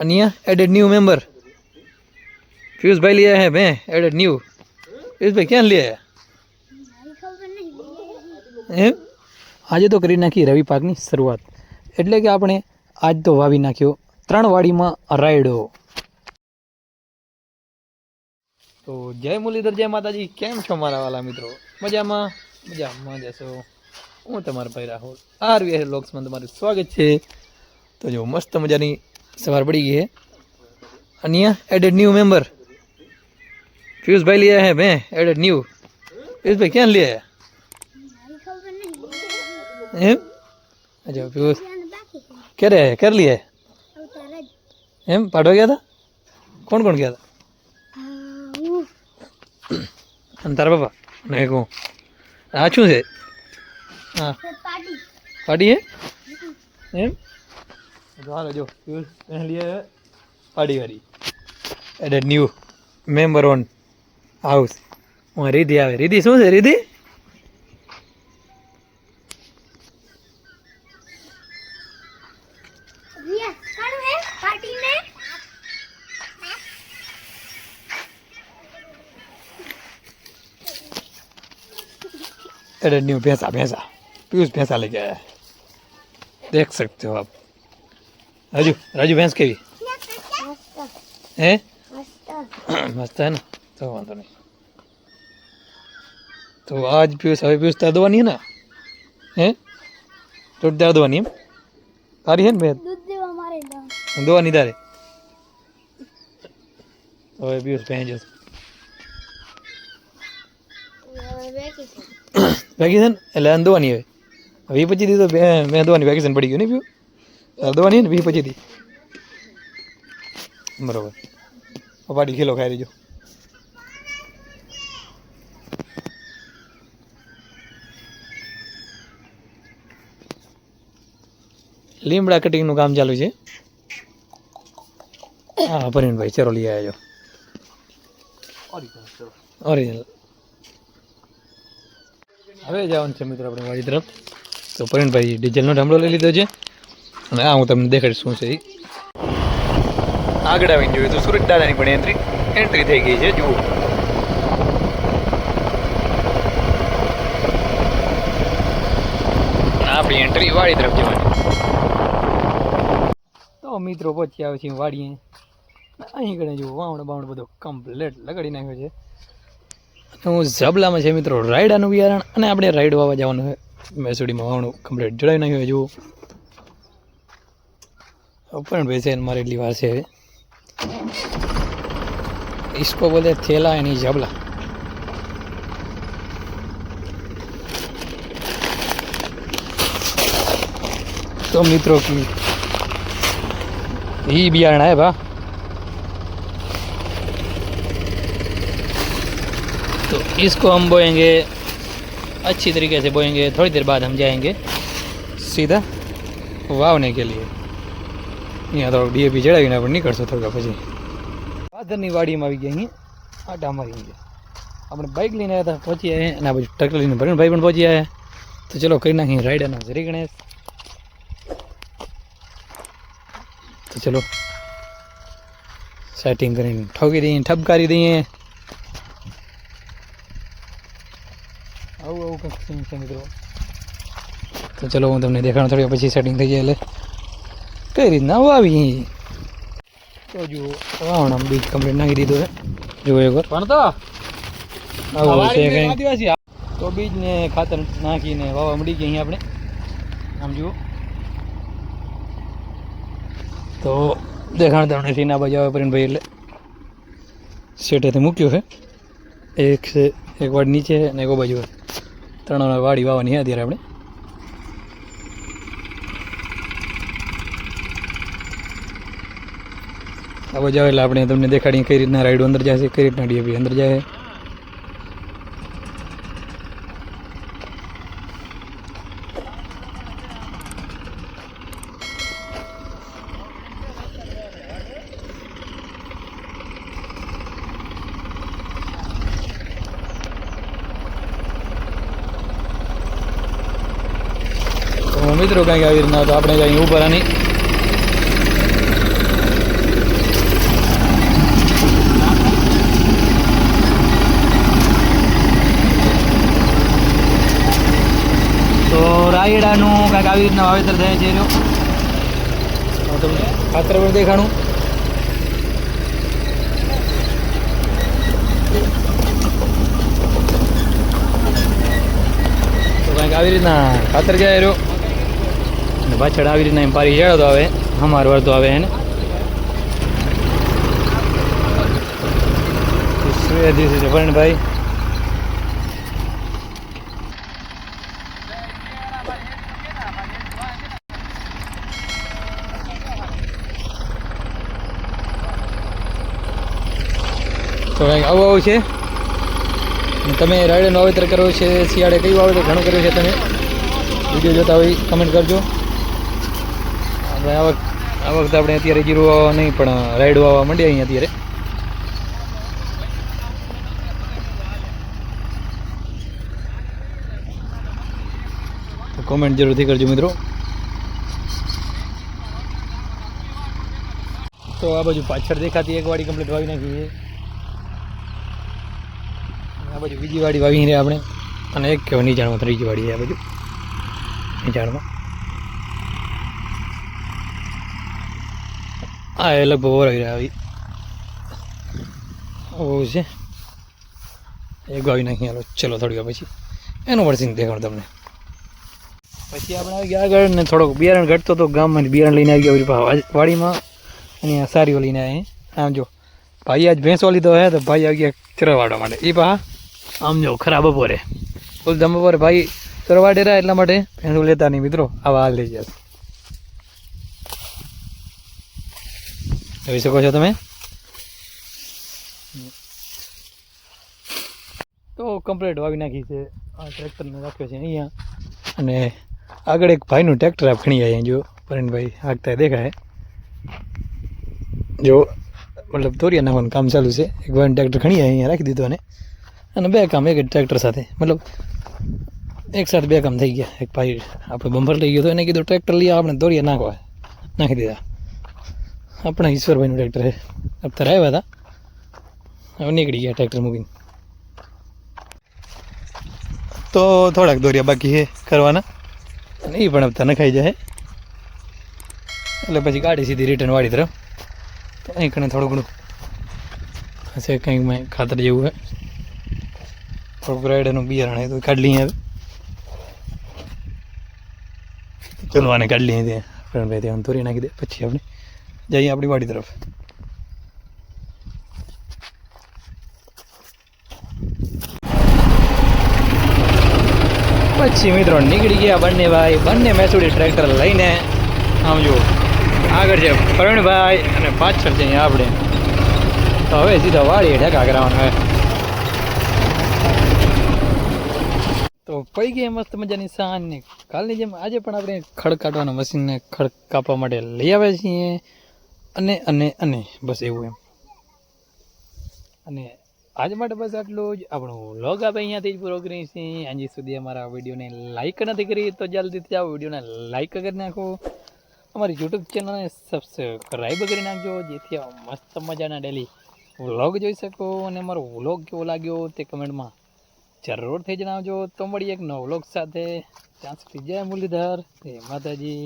अनिया added new member fuse भाई लिया है मैं एडेड न्यू फ्यूज भाई क्या लिया है એમ આજે તો કરી નાખી રવિ પાકની શરૂઆત એટલે કે આપણે આજ તો વાવી નાખ્યો 3 વાડીમાં રાયડો. તો જય મુરલીધર, જય માતાજી. કેમ છો મારા વાલા મિત્રો? મજામાં જશો. હું તમારા ભાઈ રાહુલ આરવીએસ વ્લોગ્સમાં તમારું સ્વાગત છે. તો જો મસ્ત મજાની સવાર પડી ગઈ है. अनिया एडेड न्यू मेंबर फ्यूज भाई लिया है मैं एडेड न्यू फ्यूज भाई क्या लिया है एम अच्छा फ्यूज क्या रहे है कर लिया है एम पाठवा गया था कौन कौन गया था तारा पापा नहीं को आछू से हाँ पार्टी है एम तो हाल जो फ्यूज पहन लिया है पार्टी वाली added new member on house. હું રીધી આવે. રીધી શું છે રીધી? एडेड न्यू भैंसा पीयूष भैंसा लेके आया है, देख सकते हो आप. राजू भैंस केवी है? मस्त है ना, तो वांधो नहीं. तो आज पीयूष હવે પીયુષ તાર દોવાની है ना है दूध तार દોવાની એમ તારી है ને दूध देवा मारे દોવાની તારે. તો હવે પીયુષ ભેંજો વેકેશન એટલે દોવાની હવે 20-25 દી તો મેં દોવાની વેકેશન પડી ગયું ને પીયું તાર દોવાની ને 20-25 દી બરોબર. પાડી કિલો ખાઈ લેજો. લીમડા કટિંગનું કામ ચાલુ છે. હા પરવીનભાઈ ચરો લઈ આવ્યો ઓરિજિનલ. હવે જવાનું છે મિત્રો આપણે વાડી તરફ. તો પરવીનભાઈ ડીઝલનો ઢામડો લઈ લીધો છે અને આ હું તમને દેખાડીશ શું છે એ. આગળ આવીને જોઈએ તો સુરત દાદાની પણ એન્ટ્રી થઈ ગઈ છે. જુઓ આપણી એન્ટ્રી વાડી તરફ જવાની. તો મિત્રો પહોંચી આવે છે વાડીએ. અહીં કણે જુઓ વાવણ બાવણ બધો કમ્પ્લેટ લગાડી નાખ્યો છે. હું ઝબલામાં છે મિત્રો રાયડાનું બિયારણ અને આપણે રાયડો વાવવા જવાનું છે. મેસુડીમાં વાવણું કમ્પ્લેટ જડાવી નાખ્યું જુઓ. પણ બેસે મારે એટલી વાર છે હવે. इसको बोले थैला यानी जबला. तो मित्रों की ये बियारण है बा. तो इसको हम बोएंगे अच्छी तरीके से बोएंगे. थोड़ी देर बाद हम जाएंगे सीधा वावने के लिए. यहाँ तो DAP चढ़ावीને આપણે નીકળશું થોડા પછી. ફાધરની વાડીમાં આવી ગયા અહીં આટા મારી ગયા. આપણે બાઇક લઈને આવ્યા હતા, પહોંચી આવ્યા અને આ બાજુ ટ્રેક્ટર લઈને ભરણભાઈ પણ પહોંચી આવ્યા. તો ચલો કરી નાખીએ રાયડાના જરી ગણેશ. તો ચલો સેટિંગ કરીને ઠોકી દઈએ, ઠપકારી દઈએ. આવું કંઈક સીન છે મિત્રો. તો ચલો હું તમને દેખાડું થોડી પછી સેટિંગ થઈ જાય એટલે કઈ રીતના વાવી. તો જુઓ વાવણ બીજ કમ્પ્લીટ નાખી દીધો છે. જુઓ એકવાર પણ તો આવું છે કંઈ. તો બીજને ખાતર નાખીને વાવા મળી ગઈ અહીં આપણે. આમ જુઓ તો દેખાણ તમને સીના બાજુ આવે પરવીનભાઈ એટલે સેટેથી મૂક્યું છે. એક વાડ નીચે અને એક બાજુ 3 વાડી વાવવાની છે અત્યારે આપણે. આ બાજુ આવે એટલે આપણે તમને દેખાડીએ કઈ રીતના રાયડો અંદર જાય છે, કઈ રીતના DAP અંદર જાય. મિત્રો કંઈક આવી રીતના તો આપણે કંઈ ઊભા નહીં. કાંઈક આવી રીતના વાવેતર થાય છે એનું હું તમને ખાતર પણ દેખાડું. તો કાંઈક આવી રીતના ખાતર જાય રહ્યો અને પાછળ આવી રીતના એમ પારી હેળો તો આવે અમાર વળતો આવે એને ભાઈ. તો કંઈક આવું આવું છે. તમે રાયડાનું વાવેતર કરો છે શિયાળે કયું વાવેતર ઘણું કર્યું છે તમે વિડીયો જોતા હોય કમેન્ટ કરજો. આપણે આ વખતે આપણે અત્યારે જીરું વાવવા નહીં પણ રાયડું વાવવા માંડીએ અહીં અત્યારે. તો કોમેન્ટ જરૂરથી કરજો મિત્રો. તો આ બાજુ પાછળ દેખાતી એક વાડી કમ્પ્લીટ વાવી નાખી છે. આ બાજુ બીજી વાડી વાવી રહી આપણે અને એક કહેવાય નીચાણમાં ત્રીજી વાડી છે આ બાજુ નીચાણમાં. હા એ લગભગ ઓરાવી રહ્યા આવી બહુ છે એક વાવી નાખી. હાલો ચલો થોડી વાર પછી એનું વર્ષિંગ દેખાડું તમને. પછી આપણે આવી ગયા આગળ ને થોડોક બિયારણ ઘટતો તો ગામમાં બિયારણ લઈને આવી ગયા વાડીમાં અને સારીઓ લઈને આવી. આમ જો ભાઈ આજ ભેંસો લીધો હે તો ભાઈ આવી ગયા ચરવાડવા માટે. એ પા આમ જો ખરા બપોરે ફૂલ ધમ બપોરે ભાઈ ચરવાડે રહ્યા એટલા માટે ભેંસો લેતા નહીં મિત્રો. આવા હાલ લઈ જશે જોઈ શકો છો તમે. તો કમ્પ્લીટ વાવી નાખી છે. આ ટ્રેક્ટરને રાખ્યો છે અહીંયા અને આગળ એક ભાઈનું ટ્રેક્ટર આપ ખણી અહીંયા જો પરેણભાઈ હાંકતા દેખાય જો મતલબ દોરિયા નાખવાનું કામ ચાલુ છે. એક ભાઈનું ટ્રેક્ટર ખણી અહીંયા રાખી દીધું અને બે કામ એક જ ટ્રેક્ટર સાથે મતલબ એક સાથે બે કામ થઈ ગયા. એક ભાઈ આપણે બમ્પર લઈ ગયો તો એને કીધું ટ્રેક્ટર લઈ આપણે દોરિયા નાખી દીધા. આપણા ઈશ્વરભાઈનું ટ્રેક્ટર છે અત્યારે આવ્યા હતા હવે નીકળી ગયા ટ્રેક્ટર મૂકીને. તો થોડાક દોરિયા બાકી છે કરવાના અને એ પણ હપ્તા નખાઈ જાય એટલે પછી ગાડી સીધી રિટર્ન વાળી તરફ. તો અહીં કણે થોડું ઘણું હશે કંઈક મેં ખાતર જેવું હોય થોડુંક રાયડાનું બિયારણ તો કાઢી લઈએ હવે. ચલો આને કાઢી લઈએ ત્યાં ફ્રેન્ડભાઈ ત્યાં તોરી નાખી દે પછી આપણે જઈએ આપણી વાડી તરફ. પછી મિત્રો નીકળી ગયા બંને મેસુડી ટ્રેક્ટર લઈને. આમ જુઓ આગળ છે પ્રવીણભાઈ અને પાછળ છે અહીંયા આપણે. તો હવે સીધા વાળીએ ઢેકા કરાવવાના હોય. તો પડી ગઈ મસ્ત મજાની સાંજ ને કાલની જેમ આજે પણ આપણે ખડ કાઢવાના મશીનને ખડ કાપવા માટે લઈ આવ્યા છીએ અને અને અને બસ એવું એમ. અને આજ માટે બસ આટલું જ. આપણો વ્લોગ આપણે અહીંયાથી જ પૂરો કરીએ છીએ. હજી સુધી અમારા વિડીયોને લાઈક નથી કરી તો જલ્દીથી આવો વિડીયોને લાઈક કરી નાખો. અમારી યુટ્યુબ ચેનલને સબસ્ક્રાઈબ કરી નાખજો જેથી આ મસ્ત મજાના ડેલી વ્લોગ જોઈ શકો. અને અમારો વ્લોગ કેવો લાગ્યો તે કમેન્ટમાં જરૂરથી જણાવજો. તો મળીએ એક નવો વ્લોગ સાથે. ત્યાં સુધી જય મુરલીધર, જય માતાજી.